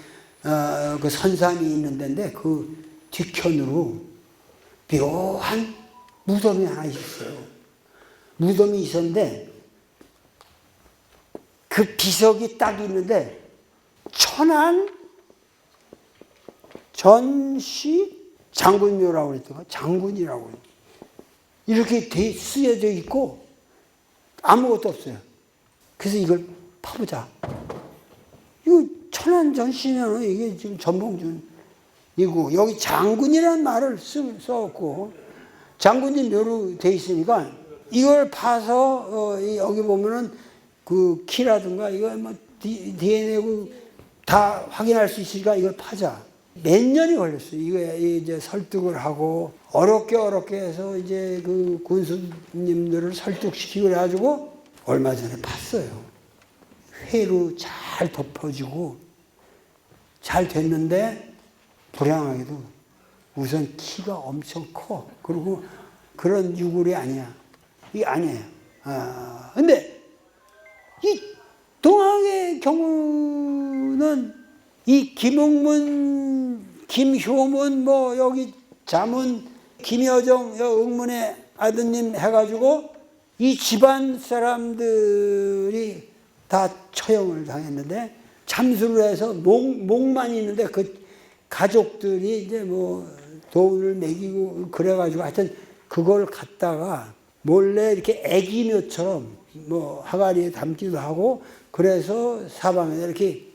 그 선산이 있는 데인데 그 뒤편으로 묘한 무덤이 하나 있었어요. 무덤이 있었는데 그 비석이 딱 있는데 천안 전시 장군묘라고 그랬더니 장군이라고 이렇게 쓰여져 있고 아무것도 없어요. 그래서 이걸 파보자. 이거 천안 전시면 이게 지금 전봉준이고 여기 장군이라는 말을 써갖고 장군이 묘로 돼 있으니까 이걸 파서 여기 보면은 그 키라든가 이거 뭐 DNA 다 확인할 수 있으니까 이걸 파자. 몇 년이 걸렸어요. 이거 이제 설득을 하고 어렵게 해서 이제 그 군수님들을 설득시키고 그래가지고 얼마 전에 팠어요. 회로 잘 덮어지고 잘 됐는데 불행하게도 우선 키가 엄청 커. 그리고 그런 유골이 아니야. 이게 아니에요. 근데 이 동학의 경우는 이 김흥문, 김효문, 뭐 여기 자문, 김여정, 응문의 아드님 해가지고 이 집안 사람들이 다 처형을 당했는데 참수를 해서 목만 있는데 그 가족들이 이제 뭐 돈을 매기고 그래가지고 하여튼 그걸 갖다가 몰래 이렇게 애기묘처럼 뭐 하가리에 담기도 하고 그래서 사방에 이렇게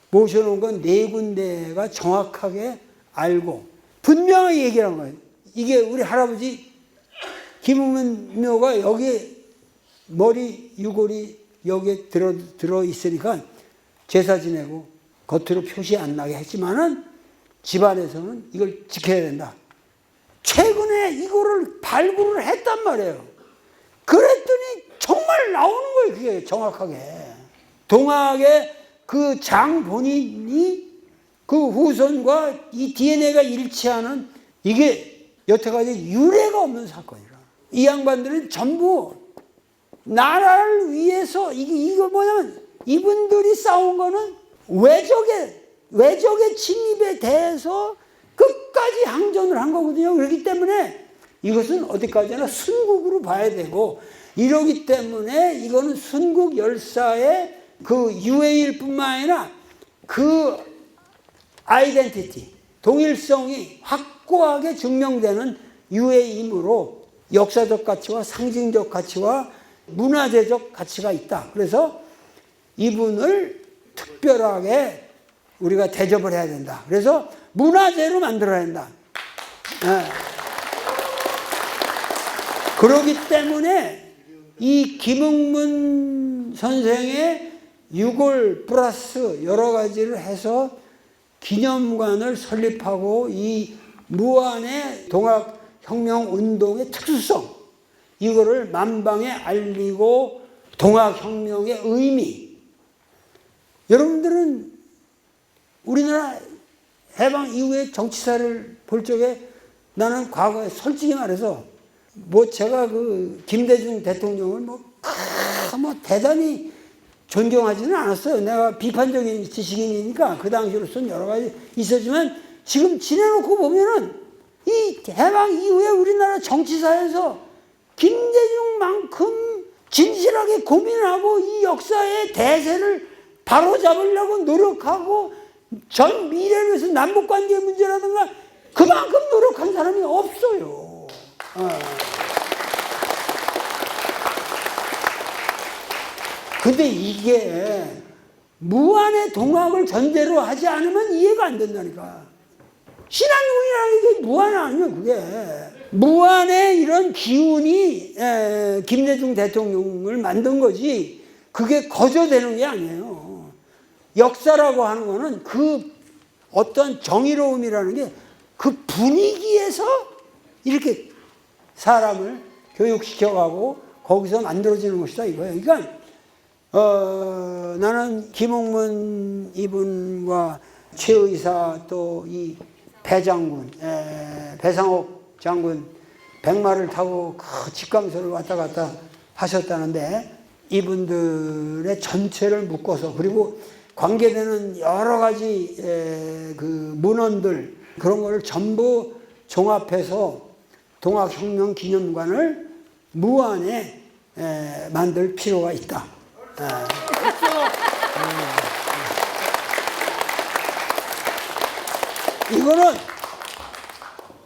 모셔놓은 건 4군데가 정확하게 알고 분명하게 얘기를 한 거예요. 이게 우리 할아버지 김흥문 묘가 여기에 머리 유골이 여기에 들어 있으니까 제사 지내고 겉으로 표시 안 나게 했지만은 집안에서는 이걸 지켜야 된다. 최근에 이거를 발굴을 했단 말이에요. 그랬더니 정말 나오는 거예요. 그게 정확하게. 동학의 그 장 본인이 그 후손과 이 DNA가 일치하는 이게 여태까지 유례가 없는 사건이라. 이 양반들은 전부 나라를 위해서 이거 뭐냐면 이분들이 싸운 거는 외적의 침입에 대해서 끝까지 항전을 한 거거든요. 그렇기 때문에 이것은 어디까지나 순국으로 봐야 되고 이러기 때문에 이거는 순국 열사의 그 유해일 뿐만 아니라 그 아이덴티티, 동일성이 확고하게 증명되는 유해이므로 역사적 가치와 상징적 가치와 문화재적 가치가 있다. 그래서 이분을 특별하게 우리가 대접을 해야 된다. 그래서 문화재로 만들어야 된다. 그렇기 때문에 이 김흥문 선생의 유골 플러스 여러 가지를 해서 기념관을 설립하고 이 무안의 동학혁명운동의 특수성 이거를 만방에 알리고 동학혁명의 의미 여러분들은 우리나라 해방 이후에 정치사를 볼 적에 나는 과거에 솔직히 말해서 뭐 제가 그 김대중 대통령을 뭐 대단히 존경하지는 않았어요. 내가 비판적인 지식인이니까 그 당시로서는 여러 가지 있었지만 지금 지내놓고 보면은 이 해방 이후에 우리나라 정치사에서 김대중만큼 진실하게 고민하고 이 역사의 대세를 바로잡으려고 노력하고 전 미래를 위해서 남북관계 문제라든가 그만큼 노력한 사람이 없어요. 근데 이게 무안의 동학을 전제로 하지 않으면 이해가 안 된다니까. 신안군이라는 게 무안 아니면 그게. 무안의 이런 기운이 김대중 대통령을 만든 거지 그게 거저되는 게 아니에요. 역사라고 하는 거는 그 어떤 정의로움이라는 게 그 분위기에서 이렇게 사람을 교육시켜가고 거기서 만들어지는 것이다 이거예요. 그러니까 나는 김홍문 이분과 최 의사 또 이 배장군, 배상옥 장군 백마를 타고 그 직강서를 왔다 갔다 하셨다는데 이분들의 전체를 묶어서 그리고 관계되는 여러 가지 그 문헌들 그런 거를 전부 종합해서 동학혁명 기념관을 무안에 만들 필요가 있다. 이거는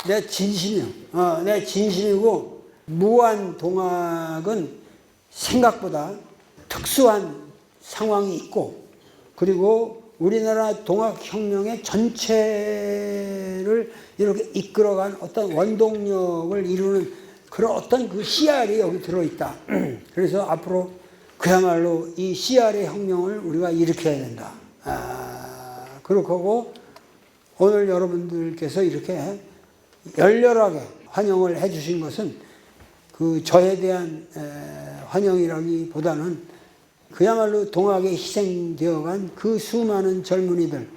내 진심이요. 내 진심이고 무안 동학은 생각보다 특수한 상황이 있고 그리고 우리나라 동학혁명의 전체를 이렇게 이끌어간 어떤 원동력을 이루는 그런 어떤 그 CR이 여기 들어있다. 그래서 앞으로 그야말로 이 CR의 혁명을 우리가 일으켜야 된다. 그렇고 오늘 여러분들께서 이렇게 열렬하게 환영을 해 주신 것은 그 저에 대한 환영이라기보다는 그야말로 동학에 희생되어간 그 수많은 젊은이들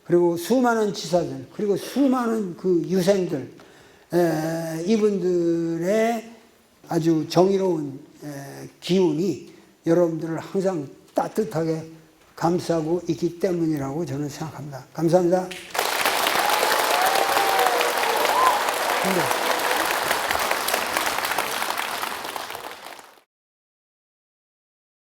그리고 수많은 지사들 그리고 수많은 그 유생들 이분들의 아주 정의로운 기운이 여러분들을 항상 따뜻하게 감싸고 있기 때문이라고 저는 생각합니다. 감사합니다.